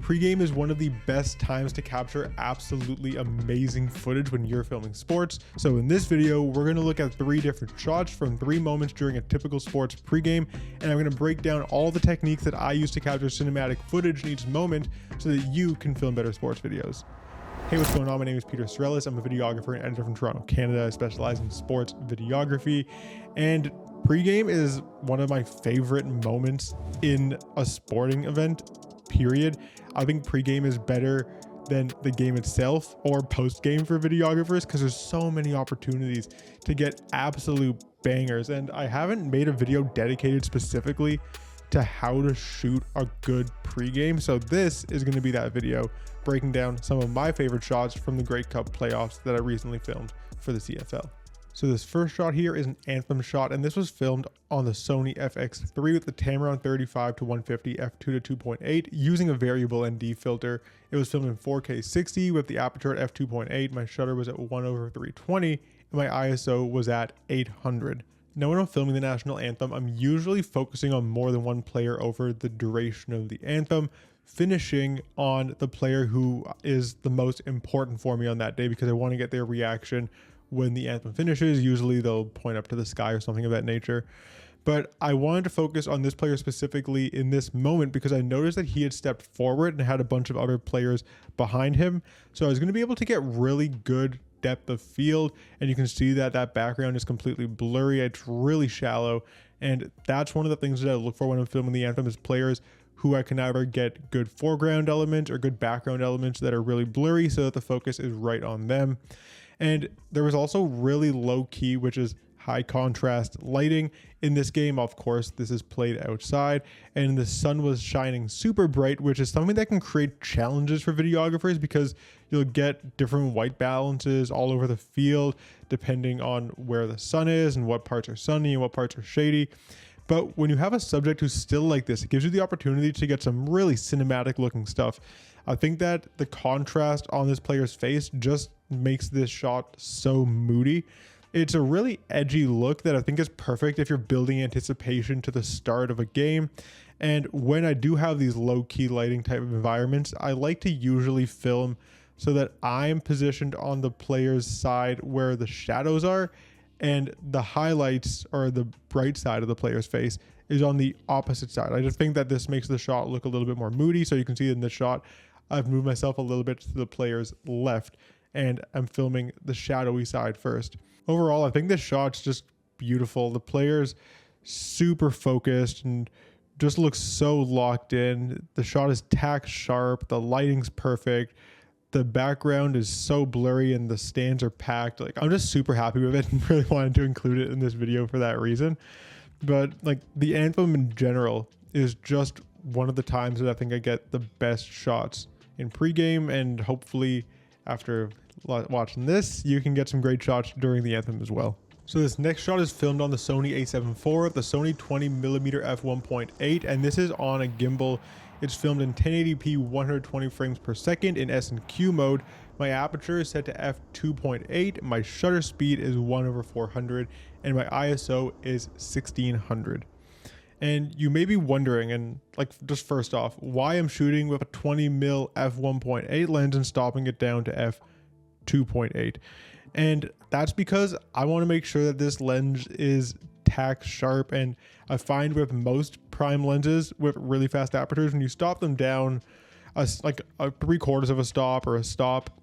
Pregame is one of the best times to capture absolutely amazing footage when you're filming sports. So in this video, we're going to look at 3 different shots from 3 moments during a typical sports pregame, and I'm going to break down all the techniques that I use to capture cinematic footage in each moment so that you can film better sports videos. Hey, what's going on? My name is Peter Sorellis. I'm a videographer and editor from Toronto, Canada. I specialize in sports videography, and pregame is one of my favorite moments in a sporting event, period. I think pregame is better than the game itself or post-game for videographers because there's so many opportunities to get absolute bangers. And I haven't made a video dedicated specifically to how to shoot a good pregame. So this is going to be that video breaking down some of my favorite shots from the Grey Cup playoffs that I recently filmed for the CFL. So this first shot here is an anthem shot, and this was filmed on the Sony FX3 with the Tamron 35 to 150 f2 to 2.8 using a variable ND filter. It was filmed in 4K 60 with the aperture at f2.8. My shutter was at 1/320, and my ISO was at 800. Now when I'm filming the national anthem, I'm usually focusing on more than one player over the duration of the anthem, finishing on the player who is the most important for me on that day because I want to get their reaction when the anthem finishes. Usually they'll point up to the sky or something of that nature. But I wanted to focus on this player specifically in this moment because I noticed that he had stepped forward and had a bunch of other players behind him. So I was going to be able to get really good depth of field, and you can see that that background is completely blurry. It's really shallow, and that's one of the things that I look for when I'm filming the anthem is players who I can either get good foreground elements or good background elements that are really blurry so that the focus is right on them. And there was also really low key, which is high contrast lighting in this game. Of course, this is played outside and the sun was shining super bright, which is something that can create challenges for videographers because you'll get different white balances all over the field depending on where the sun is and what parts are sunny and what parts are shady. But when you have a subject who's still like this, it gives you the opportunity to get some really cinematic looking stuff. I think that the contrast on this player's face just makes this shot so moody. It's a really edgy look that I think is perfect if you're building anticipation to the start of a game. And when I do have these low-key lighting type of environments, I like to usually film so that I'm positioned on the player's side where the shadows are, and the highlights or the bright side of the player's face is on the opposite side. I just think that this makes the shot look a little bit more moody. So you can see in this shot, I've moved myself a little bit to the player's left and I'm filming the shadowy side first. Overall, I think this shot's just beautiful. The player's super focused and just looks so locked in. The shot is tack sharp. The lighting's perfect. The background is so blurry and the stands are packed. Like, I'm just super happy with it and really wanted to include it in this video for that reason. But like the anthem in general is just one of the times that I think I get the best shots in pregame, and hopefully after watching this, you can get some great shots during the anthem as well. So this next shot is filmed on the Sony a7 IV, the Sony 20mm f1.8, and this is on a gimbal. It's filmed in 1080p 120 frames per second in S&Q mode. My aperture is set to f2.8, my shutter speed is 1/400, and my ISO is 1600. And you may be wondering, and like just first off, why I'm shooting with a 20mm f1.8 lens and stopping it down to f2.8. And that's because I want to make sure that this lens is tack sharp, and I find with most prime lenses with really fast apertures, when you stop them down like a 3/4 of a stop or a stop,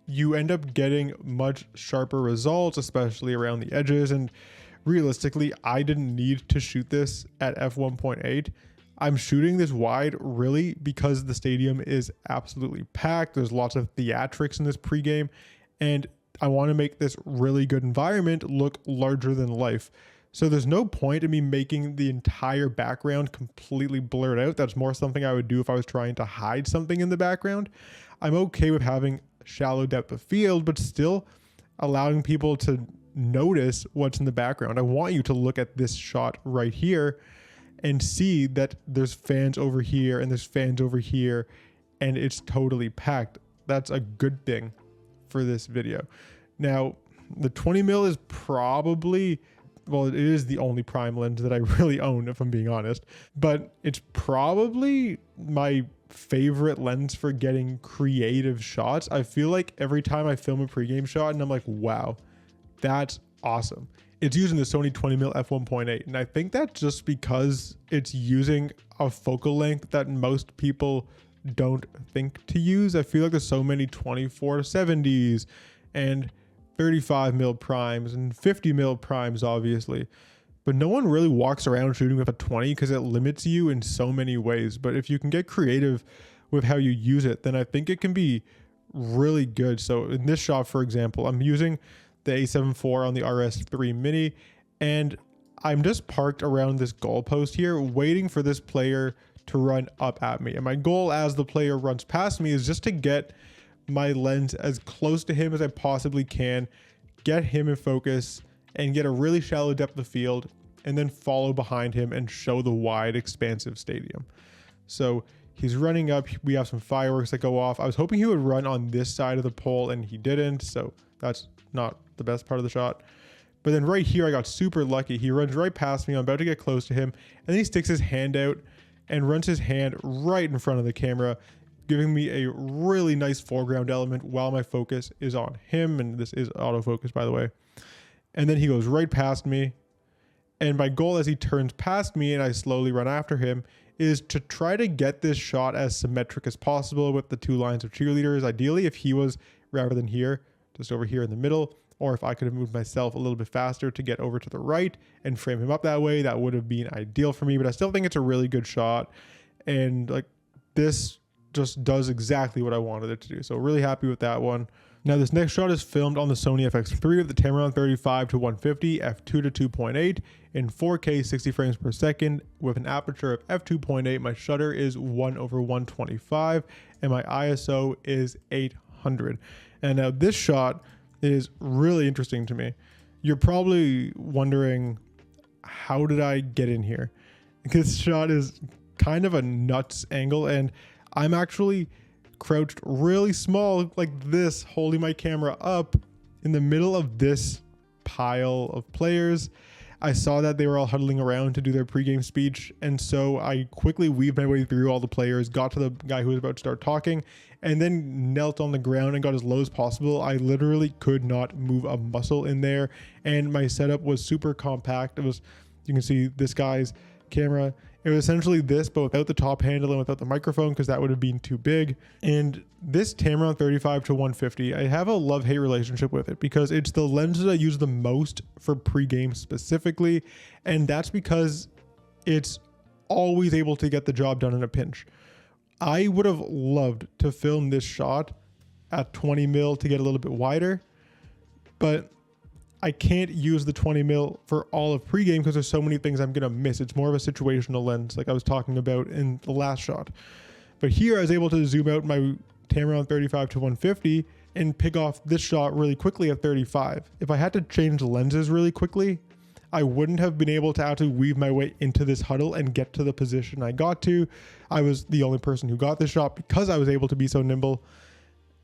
you end up getting much sharper results, especially around the edges. And realistically, I didn't need to shoot this at f1.8. I'm shooting this wide really because the stadium is absolutely packed. There's lots of theatrics in this pregame, and I want to make this really good environment look larger than life. So there's no point in me making the entire background completely blurred out. That's more something I would do if I was trying to hide something in the background. I'm okay with having shallow depth of field, but still allowing people to notice what's in the background. I want you to look at this shot right here and see that there's fans over here and there's fans over here, and it's totally packed. That's a good thing for this video. Now, the 20mm is probably, well, it is the only prime lens that I really own, if I'm being honest, but it's probably my favorite lens for getting creative shots. I feel like every time I film a pregame shot and I'm like, wow, that's awesome. It's using the Sony 20mm f1.8. And I think that's just because it's using a focal length that most people don't think to use. I feel like there's so many 24-70s and 35mm primes and 50mm primes, obviously. But no one really walks around shooting with a 20 because it limits you in so many ways. But if you can get creative with how you use it, then I think it can be really good. So in this shot, for example, I'm using the A7 IV on the RS3 Mini, and I'm just parked around this goalpost here waiting for this player to run up at me. And my goal as the player runs past me is just to get my lens as close to him as I possibly can, get him in focus, and get a really shallow depth of field, and then follow behind him and show the wide expansive stadium. So he's running up, we have some fireworks that go off. I was hoping he would run on this side of the pole and he didn't, so that's not the best part of the shot. But then right here I got super lucky. He runs right past me, I'm about to get close to him, and then he sticks his hand out and runs his hand right in front of the camera, giving me a really nice foreground element while my focus is on him. And this is autofocus, by the way. And then he goes right past me. And my goal as he turns past me and I slowly run after him is to try to get this shot as symmetric as possible with the two lines of cheerleaders. Ideally, if he was, rather than here, just over here in the middle, or if I could have moved myself a little bit faster to get over to the right and frame him up that way, that would have been ideal for me. But I still think it's a really good shot. And like, this just does exactly what I wanted it to do. So really happy with that one. Now this next shot is filmed on the Sony FX3 with the Tamron 35-150 f2.8 in 4K 60 frames per second with an aperture of f2.8. My shutter is 1/125 and my ISO is 800. And now this shot is really interesting to me. You're probably wondering, how did I get in here? This shot is kind of a nuts angle, and I'm actually crouched really small like this, holding my camera up in the middle of this pile of players. I saw that they were all huddling around to do their pregame speech, and so I quickly weaved my way through all the players, got to the guy who was about to start talking, and then knelt on the ground and got as low as possible. I literally could not move a muscle in there, and my setup was super compact. It was, you can see this guy's camera. It was essentially this, but without the top handle and without the microphone, because that would have been too big. And this Tamron 35-150, I have a love-hate relationship with it because it's the lens that I use the most for pregame specifically. And that's because it's always able to get the job done in a pinch. I would have loved to film this shot at 20mm to get a little bit wider, but I can't use the 20mm for all of pregame because there's so many things I'm going to miss. It's more of a situational lens like I was talking about in the last shot. But here I was able to zoom out my Tamron 35-150 and pick off this shot really quickly at 35. If I had to change lenses really quickly, I wouldn't have been able to actually weave my way into this huddle and get to the position I got to. I was the only person who got this shot because I was able to be so nimble.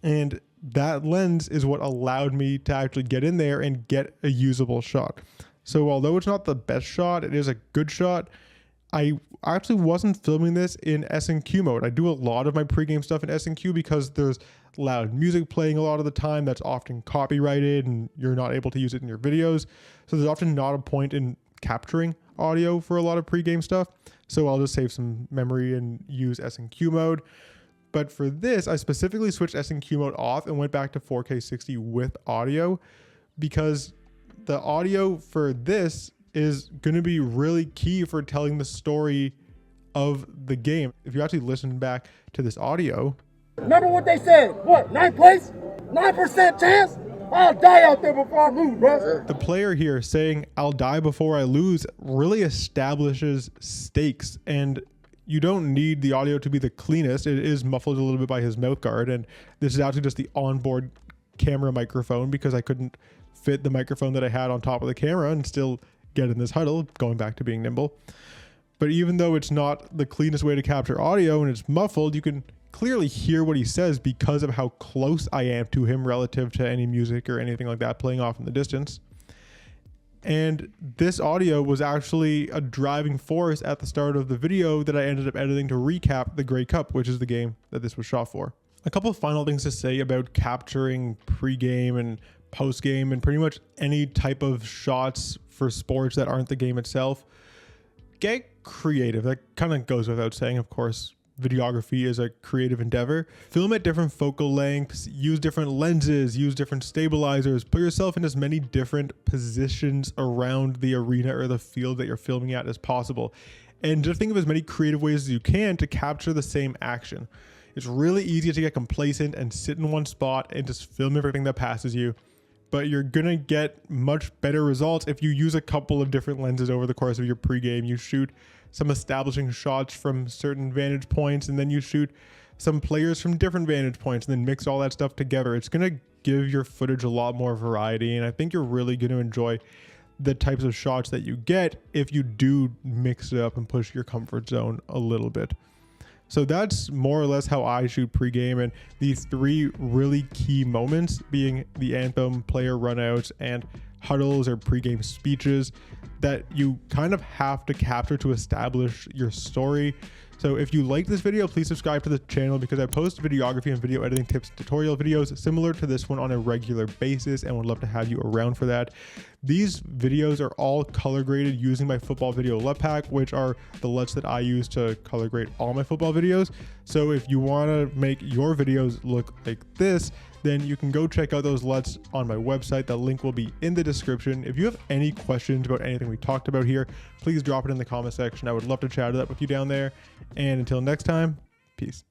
And that lens is what allowed me to actually get in there and get a usable shot. So although it's not the best shot, it is a good shot. I actually wasn't filming this in S&Q mode. I do a lot of my pregame stuff in S&Q because there's loud music playing a lot of the time that's often copyrighted and you're not able to use it in your videos. So there's often not a point in capturing audio for a lot of pregame stuff. So I'll just save some memory and use S&Q mode. But for this, I specifically switched S&Q mode off and went back to 4K 60 with audio because the audio for this is going to be really key for telling the story of the game. If you actually listen back to this audio. Remember what they said? What, 9th place? 9% chance? I'll die out there before I lose, bro. The player here saying, "I'll die before I lose," really establishes stakes, and you don't need the audio to be the cleanest. It is muffled a little bit by his mouth guard, and this is actually just the onboard camera microphone because I couldn't fit the microphone that I had on top of the camera and still get in this huddle, going back to being nimble. But even though it's not the cleanest way to capture audio and it's muffled, you can clearly hear what he says because of how close I am to him relative to any music or anything like that playing off in the distance. And this audio was actually a driving force at the start of the video that I ended up editing to recap the Grey Cup, which is the game that this was shot for. A couple of final things to say about capturing pre-game and post-game and pretty much any type of shots for sports that aren't the game itself. Get creative. That kind of goes without saying, of course. Videography is a creative endeavor. Film at different focal lengths, use different lenses, use different stabilizers, put yourself in as many different positions around the arena or the field that you're filming at as possible. And just think of as many creative ways as you can to capture the same action. It's really easy to get complacent and sit in one spot and just film everything that passes you. But you're gonna get much better results if you use a couple of different lenses over the course of your pregame. You shoot some establishing shots from certain vantage points, and then you shoot some players from different vantage points, and then mix all that stuff together. It's gonna give your footage a lot more variety, and I think you're really gonna enjoy the types of shots that you get if you do mix it up and push your comfort zone a little bit. So that's more or less how I shoot pregame, and these three really key moments being the anthem, player runouts, and huddles or pregame speeches that you kind of have to capture to establish your story. So if you like this video, please subscribe to the channel because I post videography and video editing tips and tutorial videos similar to this one on a regular basis, and would love to have you around for that. These videos are all color graded using my football video LUT pack, which are the LUTs that I use to color grade all my football videos. So if you want to make your videos look like this, then you can go check out those LUTs on my website. The link will be in the description. If you have any questions about anything we talked about here, please drop it in the comment section. I would love to chat it up with you down there. And until next time, peace.